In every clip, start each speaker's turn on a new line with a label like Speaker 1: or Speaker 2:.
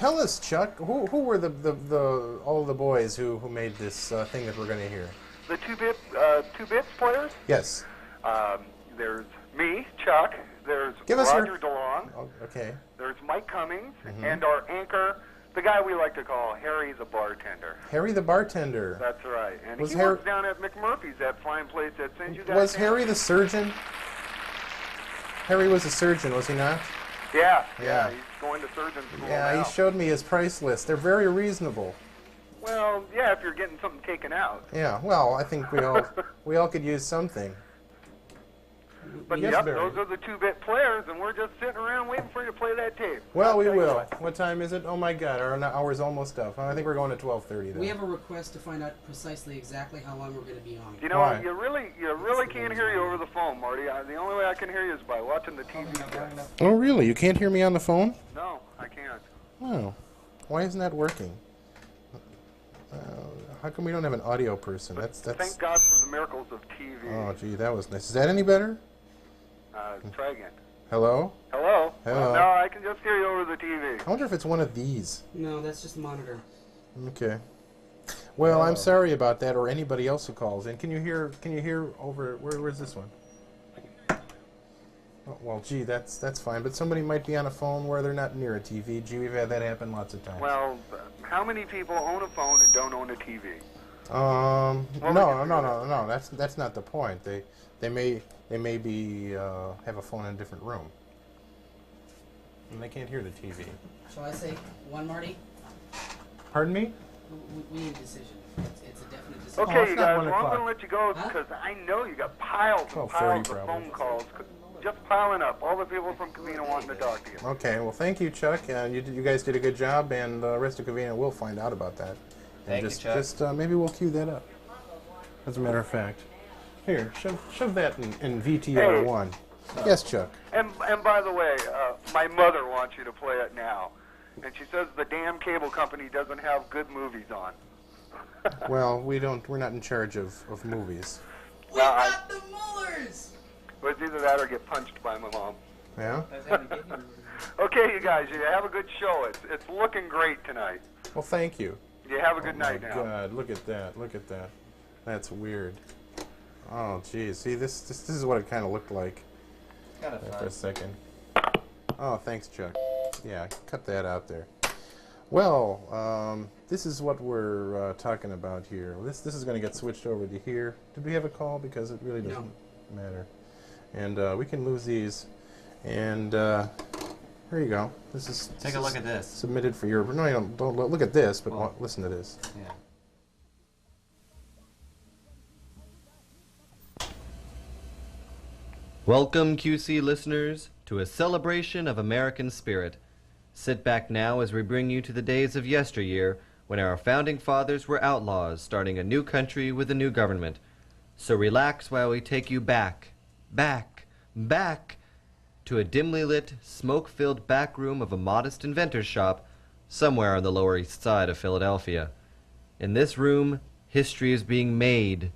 Speaker 1: tell us, Chuck, who were all the boys who made this thing that we're going to hear?
Speaker 2: The two bits players?
Speaker 1: Yes.
Speaker 2: There's me, Chuck. There's Roger DeLong.
Speaker 1: Oh, okay.
Speaker 2: There's Mike Cummings, and our anchor, the guy we like to call Harry the bartender.
Speaker 1: Harry the bartender.
Speaker 2: That's right. And he works down at McMurphy's, that fine place that sends you guys.
Speaker 1: Was Harry the surgeon? Harry was a surgeon, was he not?
Speaker 2: Yeah. He's going to surgeon school now.
Speaker 1: He showed me his price list. They're very reasonable.
Speaker 2: Well, yeah, if you're getting something taken out.
Speaker 1: Yeah, well, I think we all could use something.
Speaker 2: But
Speaker 1: yes,
Speaker 2: yep,
Speaker 1: Barry.
Speaker 2: those are the two-bit players, and we're just sitting around waiting for you to play that tape.
Speaker 1: Well, we will. What time is it? Oh my God, our hour's almost up. I think we're going to 12:30.
Speaker 3: We have a request to find out precisely exactly how long we're going to be on.
Speaker 2: You know,
Speaker 1: Why?
Speaker 2: you really can't hear you over the phone, Marty. The only way I can hear you is by watching the TV.
Speaker 1: Oh, really? You can't hear me on the phone?
Speaker 2: No, I can't.
Speaker 1: Oh, why isn't that working? How come we don't have an audio person? That's.
Speaker 2: Thank God for the miracles of TV.
Speaker 1: Oh, gee, that was nice. Is that any better?
Speaker 2: Try again.
Speaker 1: Hello?
Speaker 2: Hello?
Speaker 1: Hello?
Speaker 2: No, I can just hear you over the TV.
Speaker 1: I wonder if it's one of these.
Speaker 3: No, that's just a monitor.
Speaker 1: Okay. Well, I'm sorry about that, or anybody else who calls in. Can you hear over? Where's this one? Oh, well, gee, that's fine. But somebody might be on a phone where they're not near a TV. Gee, we've had that happen lots of times.
Speaker 2: Well, how many people own a phone and don't own a TV?
Speaker 1: No. That's not the point. They may be have a phone in a different room, and they can't hear the TV.
Speaker 3: Shall I say one, Marty?
Speaker 1: Pardon me?
Speaker 3: We need a decision. It's a definite decision.
Speaker 2: Okay, you guys,
Speaker 1: well,
Speaker 2: I'm going to let you go because I know you got piles and piles of phone calls just piling up. All the people from Covina wanting to talk to you.
Speaker 1: Okay, well, thank you, Chuck. You guys did a good job, and the rest of Covina will find out about that.
Speaker 4: Thank you, Chuck.
Speaker 1: Just maybe we'll cue that up. As a matter of fact. Here, shove that in VTR1. Hey. Yes, Chuck.
Speaker 2: And by the way, my mother wants you to play it now. And she says the damn cable company doesn't have good movies on.
Speaker 1: Well, we're not in charge of movies.
Speaker 3: We got the Mullers!
Speaker 2: Well, it's either that or get punched by my mom.
Speaker 1: Yeah?
Speaker 2: Okay, you guys, you have a good show. It's looking great tonight.
Speaker 1: Well, thank you.
Speaker 2: You have a good night now.
Speaker 1: Oh, my God, look at that. That's weird. Oh, geez. See, this is what it kind of looked like.
Speaker 4: Kind of fun.
Speaker 1: For a second. Oh, thanks, Chuck. Yeah, cut that out there. Well, this is what we're talking about here. This is going to get switched over to here. Did we have a call? Because it really doesn't matter. And we can lose these. And here you go.
Speaker 4: Take a look at this.
Speaker 1: Submitted for your. No, don't look at this, but listen to this.
Speaker 4: Yeah. Welcome, QC listeners, to a celebration of American spirit. Sit back now as we bring you to the days of yesteryear when our founding fathers were outlaws starting a new country with a new government. So relax while we take you back to a dimly lit, smoke-filled back room of a modest inventor's shop somewhere on the Lower East Side of Philadelphia. In this room, history is being made.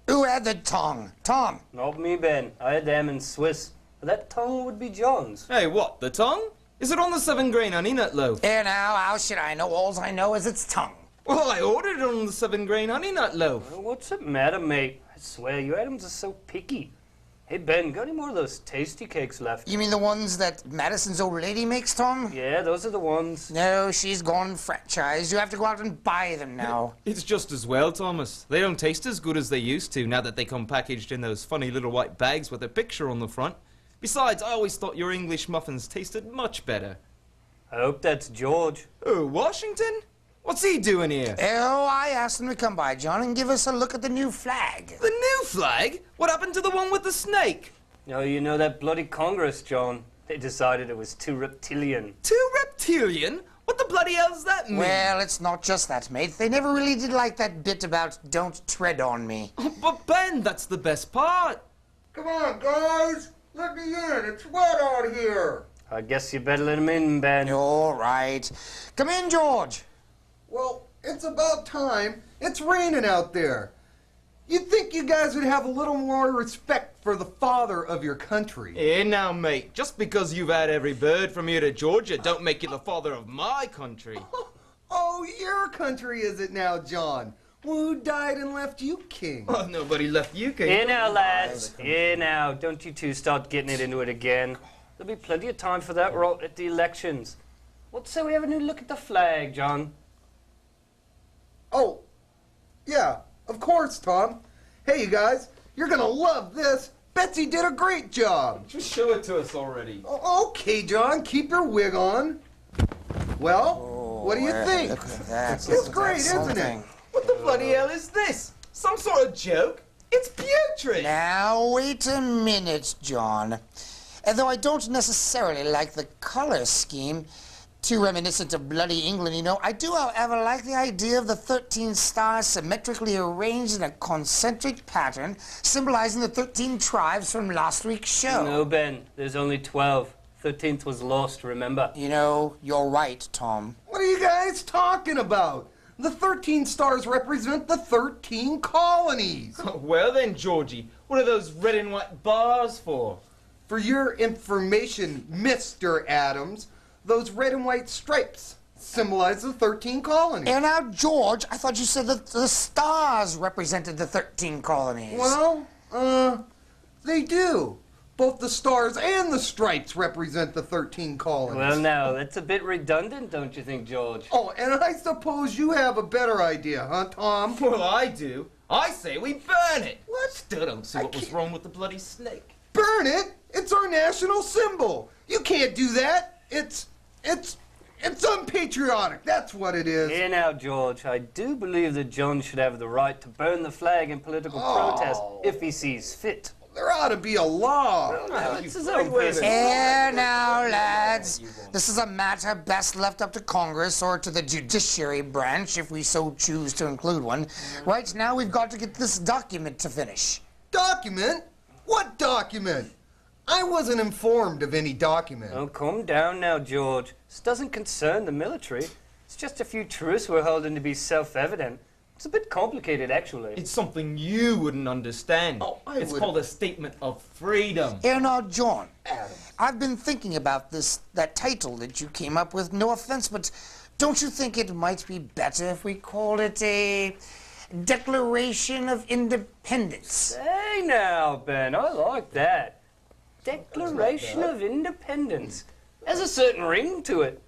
Speaker 5: Who had the tongue? Tom?
Speaker 6: Not me, Ben. I had them in Swiss. That tongue would be John's.
Speaker 7: Hey, what? The tongue? Is it on the 7-grain honey nut loaf?
Speaker 5: Here now, how should I know? All I know is its tongue.
Speaker 7: Well, I ordered it on the 7-grain honey nut loaf.
Speaker 6: Well, what's the matter, mate? I swear, you items are so picky. Hey, Ben, got any more of those tasty cakes left?
Speaker 5: You mean the ones that Madison's old lady makes, Tom?
Speaker 6: Yeah, those are the ones.
Speaker 5: No, she's gone franchise. You have to go out and buy them now.
Speaker 7: It's just as well, Thomas. They don't taste as good as they used to now that they come packaged in those funny little white bags with a picture on the front. Besides, I always thought your English muffins tasted much better.
Speaker 6: I hope that's George.
Speaker 7: Oh, Washington? What's he doing here?
Speaker 5: Oh, I asked him to come by, John, and give us a look at the new flag.
Speaker 7: The new flag? What happened to the one with the snake?
Speaker 6: No, you know that bloody Congress, John. They decided it was too reptilian.
Speaker 7: Too reptilian? What the bloody hell does that mean?
Speaker 5: Well, it's not just that, mate. They never really did like that bit about don't tread on me.
Speaker 7: But Ben, that's the best part.
Speaker 8: Come on, guys. Let me in. It's wet out here.
Speaker 6: I guess you better let him in, Ben.
Speaker 5: All right. Come in, George.
Speaker 8: Well, it's about time. It's raining out there. You'd think you guys would have a little more respect
Speaker 9: for the father of your country.
Speaker 7: Here now, mate. Just because you've had every bird from here to Georgia don't make you the father of my country.
Speaker 9: Oh, your country is it now, John? Who died and left you king?
Speaker 7: Oh, nobody left you, king.
Speaker 6: Here now, lads. Here now. Don't you two start getting it into it again. There'll be plenty of time for that rot at the elections. What say we have a new look at the flag, John?
Speaker 9: Oh, yeah, of course, Tom. Hey, you guys, you're gonna love this. Betsy did a great job.
Speaker 7: Just show it to us already.
Speaker 9: Okay, John, keep your wig on. Well, what do you think?
Speaker 5: Look at that.
Speaker 9: It's great, isn't it?
Speaker 7: What the bloody hell is this? Some sort of joke? It's putrid!
Speaker 5: Now, wait a minute, John. Though I don't necessarily like the color scheme, too reminiscent of bloody England, you know, I do, however, like the idea of the 13 stars symmetrically arranged in a concentric pattern, symbolizing the 13 tribes from last week's show.
Speaker 6: No, Ben. There's only 12. 13th was lost, remember?
Speaker 5: You know, you're right, Tom.
Speaker 9: What are you guys talking about? The 13 stars represent the 13 colonies.
Speaker 7: Well then, Georgie, what are those red and white bars for?
Speaker 9: For your information, Mr. Adams, those red and white stripes symbolize the 13 colonies.
Speaker 5: And now, George, I thought you said that the stars represented the 13 colonies.
Speaker 9: Well, they do. Both the stars and the stripes represent the 13 colonies.
Speaker 6: Well, now, that's a bit redundant, don't you think, George?
Speaker 9: Oh, and I suppose you have a better idea, huh, Tom?
Speaker 7: Well, I do. I say we burn it. What? Still don't see what was wrong with the bloody snake.
Speaker 9: Burn it? It's our national symbol. You can't do that. It's unpatriotic. That's what it is.
Speaker 6: Here now, George, I do believe that John should have the right to burn the flag in political protest if he sees fit.
Speaker 9: There ought to be a law.
Speaker 6: It's his own personal.
Speaker 5: Here now, lads. This is a matter best left up to Congress or to the judiciary branch, if we so choose to include one. Right now, we've got to get this document to finish.
Speaker 9: Document? What document? I wasn't informed of any document.
Speaker 6: Oh, calm down now, George. This doesn't concern the military. It's just a few truths we're holding to be self-evident. It's a bit complicated, actually.
Speaker 7: It's something you wouldn't understand.
Speaker 9: Oh,
Speaker 7: it's called a statement of freedom.
Speaker 5: Here now, John. I've been thinking about that title that you came up with. No offense, but don't you think it might be better if we called it a Declaration of Independence?
Speaker 6: Hey now, Ben, I like that. Declaration of Independence. There's a certain ring to it.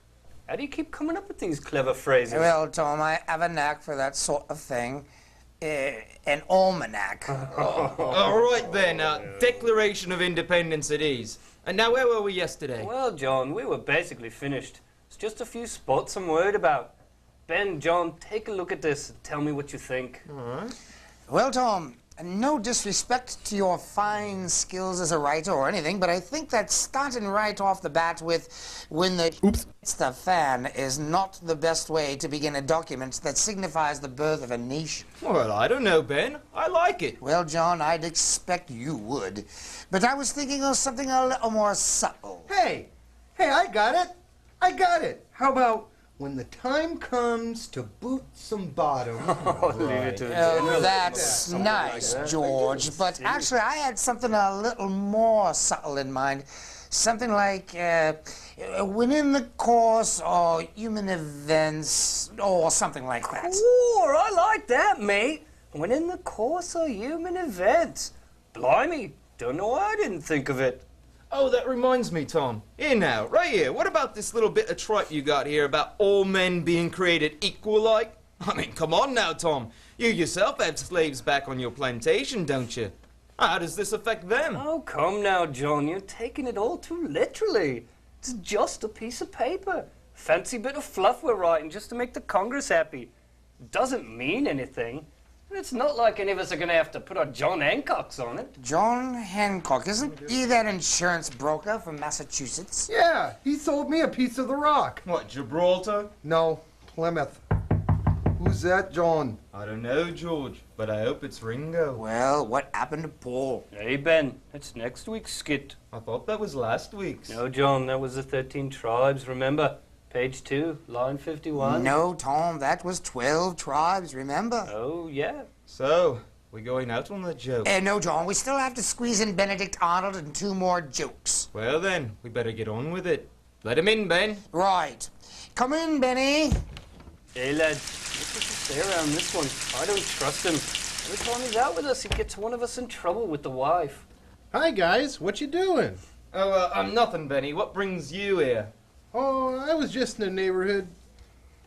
Speaker 6: How do you keep coming up with these clever phrases?
Speaker 5: Well, Tom, I have a knack for that sort of thing. An almanac.
Speaker 7: All right then, Declaration of Independence it is. And now where were we yesterday?
Speaker 6: Well, John, we were basically finished. It's just a few spots I'm worried about. Ben, John, take a look at this and tell me what you think.
Speaker 7: All right.
Speaker 5: Well, Tom, no disrespect to your fine skills as a writer or anything, but I think that starting right off the bat with when the hits the fan is not the best way to begin a document that signifies the birth of a nation.
Speaker 7: Well, I don't know, Ben. I like it.
Speaker 5: Well, John, I'd expect you would. But I was thinking of something a little more subtle.
Speaker 9: Hey, I got it. How about when the time comes to boot some bottom?
Speaker 6: Leave it to
Speaker 5: That's nice, George. But actually, I had something a little more subtle in mind. Something like, when in the course of human events, or something like that.
Speaker 6: Cool, I like that, mate. When in the course of human events. Blimey, don't know why I didn't think of it.
Speaker 7: Oh, that reminds me, Tom. Here now, right here. What about this little bit of tripe you got here about all men being created equal like? I mean, come on now, Tom. You yourself have slaves back on your plantation, don't you? How does this affect them?
Speaker 6: Oh, come now, John. You're taking it all too literally. It's just a piece of paper. Fancy bit of fluff we're writing just to make the Congress happy. It doesn't mean anything. And it's not like any of us are going to have to put our John Hancocks on it.
Speaker 5: John Hancock, isn't he that insurance broker from Massachusetts?
Speaker 9: Yeah, he sold me a piece of the rock.
Speaker 7: What, Gibraltar?
Speaker 9: No, Plymouth. Who's that, John?
Speaker 7: I don't know, George, but I hope it's Ringo.
Speaker 5: Well, what happened to Paul?
Speaker 6: Hey, Ben, that's next week's skit.
Speaker 7: I thought that was last week's.
Speaker 6: No, John, that was the 13 tribes, remember? Page 2, line 51.
Speaker 5: No, Tom, that was 12 tribes, remember?
Speaker 6: Oh, yeah.
Speaker 7: So, We going out on the joke?
Speaker 5: No, John, we still have to squeeze in Benedict Arnold and 2 more jokes.
Speaker 7: Well then, we better get on with it. Let him in, Ben.
Speaker 5: Right. Come in, Benny.
Speaker 6: Hey, lad, what's what you say around this one? I don't trust him. Every time he's out with us, he gets one of us in trouble with the wife.
Speaker 1: Hi, guys. What you doing?
Speaker 7: Oh, I'm nothing, Benny. What brings you here?
Speaker 1: Oh, I was just in the neighborhood,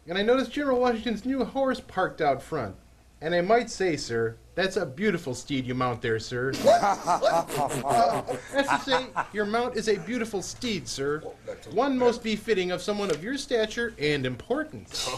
Speaker 1: and I noticed General Washington's new horse parked out front. And I might say, sir, that's a beautiful steed you mount there, sir. That's to say, your mount is a beautiful steed, sir. One most befitting of someone of your stature and importance.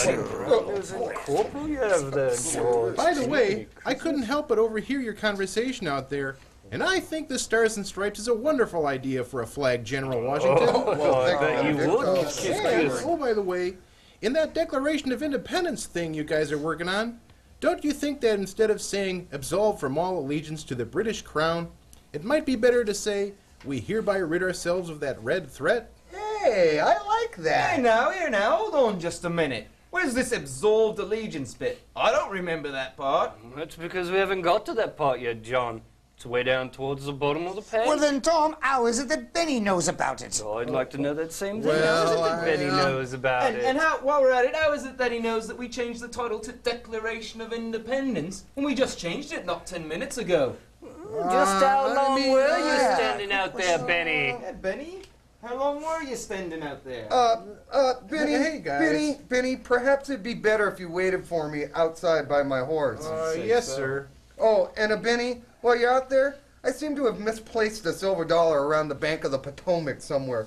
Speaker 6: There's a corporal you have there, George.
Speaker 1: By the way, I couldn't help but overhear your conversation out there, and I think the Stars and Stripes is a wonderful idea for a flag, General Washington.
Speaker 6: I bet you would.
Speaker 1: And, oh, by the way, in that Declaration of Independence thing you guys are working on, don't you think that instead of saying absolve from all allegiance to the British Crown, it might be better to say we hereby rid ourselves of that red threat?
Speaker 9: Hey, I like that.
Speaker 7: Here now, hold on just a minute. Where's this absolved allegiance bit? I don't remember that part.
Speaker 6: That's because we haven't got to that part yet, John. It's way down towards the bottom of the page.
Speaker 5: Well then, Tom, how is it that Benny knows about it?
Speaker 6: Oh, I'd like to know that same thing.
Speaker 1: Well,
Speaker 6: How is it that Benny knows about it?
Speaker 7: And how, while we're at it, how is it that he knows that we changed the title to Declaration of Independence when we just changed it not 10 minutes ago?
Speaker 6: Just how long were you standing out there, Benny?
Speaker 7: Yeah, Benny? How long were you standing out there?
Speaker 9: Benny,
Speaker 1: Hey, guys.
Speaker 9: Benny, perhaps it'd be better if you waited for me outside by my horse.
Speaker 1: Yes, sir.
Speaker 9: Oh, and Benny, while you're out there, I seem to have misplaced a silver dollar around the bank of the Potomac somewhere.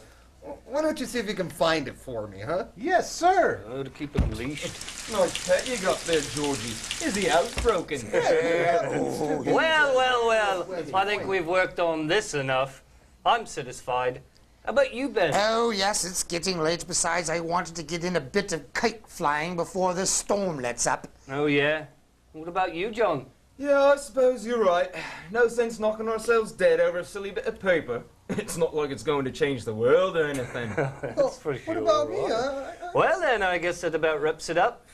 Speaker 9: Why don't you see if you can find it for me, huh?
Speaker 1: Yes, sir.
Speaker 6: Oh, to keep it leashed.
Speaker 7: Nice pet you got there, Georgie. Is the house broken?
Speaker 6: Well. I think we've worked on this enough. I'm satisfied. How about you, Ben?
Speaker 5: Oh, yes, it's getting late. Besides, I wanted to get in a bit of kite flying before the storm lets up.
Speaker 6: Oh, yeah? What about you, John?
Speaker 7: Yeah, I suppose you're right. No sense knocking ourselves dead over a silly bit of paper. It's not like it's going to change the world or anything.
Speaker 6: That's for sure.
Speaker 9: What about me,
Speaker 6: Well, then, I guess that about wraps it up.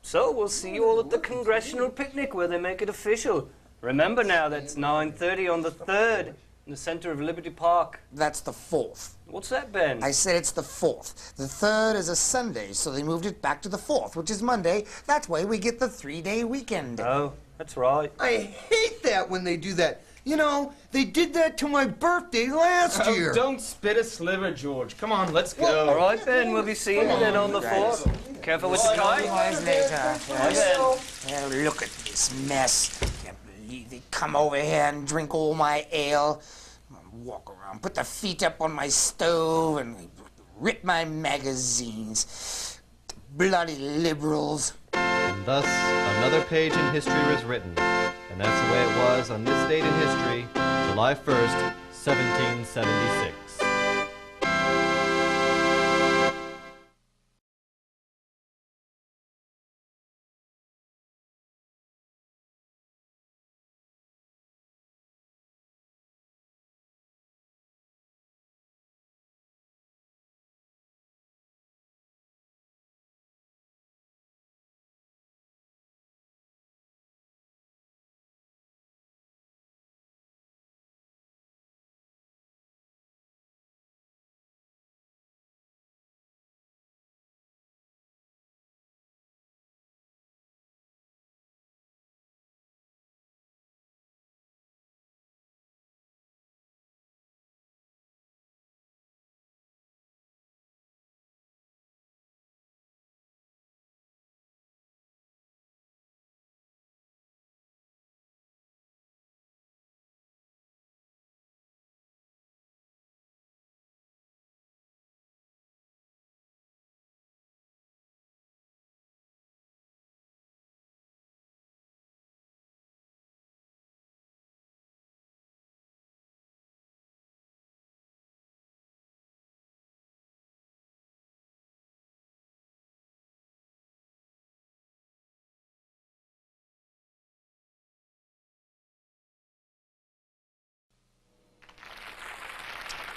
Speaker 6: So, we'll see you all at the Congressional Picnic where they make it official. Remember now, that's 9:30 on the 3rd in the center of Liberty Park.
Speaker 5: That's the 4th.
Speaker 6: What's that, Ben?
Speaker 5: I said it's the 4th. The 3rd is a Sunday, so they moved it back to the 4th, which is Monday. That way we get the 3-day weekend.
Speaker 6: Oh, that's right.
Speaker 9: I hate that when they do that. You know, they did that to my birthday last year.
Speaker 7: Oh, don't spit a sliver, George. Come on, let's go.
Speaker 6: All right, Ben, we'll be seeing you then on the 4th. Careful with the kite.
Speaker 5: Guys, later.
Speaker 6: Bye, Ben.
Speaker 5: Well, look at this mess. Can't believe they come over here and drink all my ale. Walk around, put their feet up on my stove, and rip my magazines. Bloody liberals.
Speaker 4: And thus, another page in history was written. And that's the way it was on this date in history, July 1st, 1776.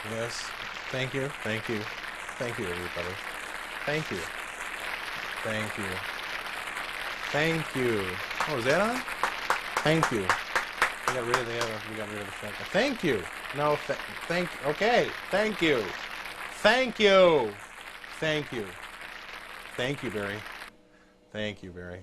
Speaker 1: Yes. Thank you. Thank you. Thank you, everybody. Thank you. Thank you. Thank you. Oh, is that on? Thank you. We got rid of the other. We got rid of the shotgun. Thank you. No, thank. Okay. Thank you. Thank you. Thank you. Thank you, Barry. Thank you, Barry.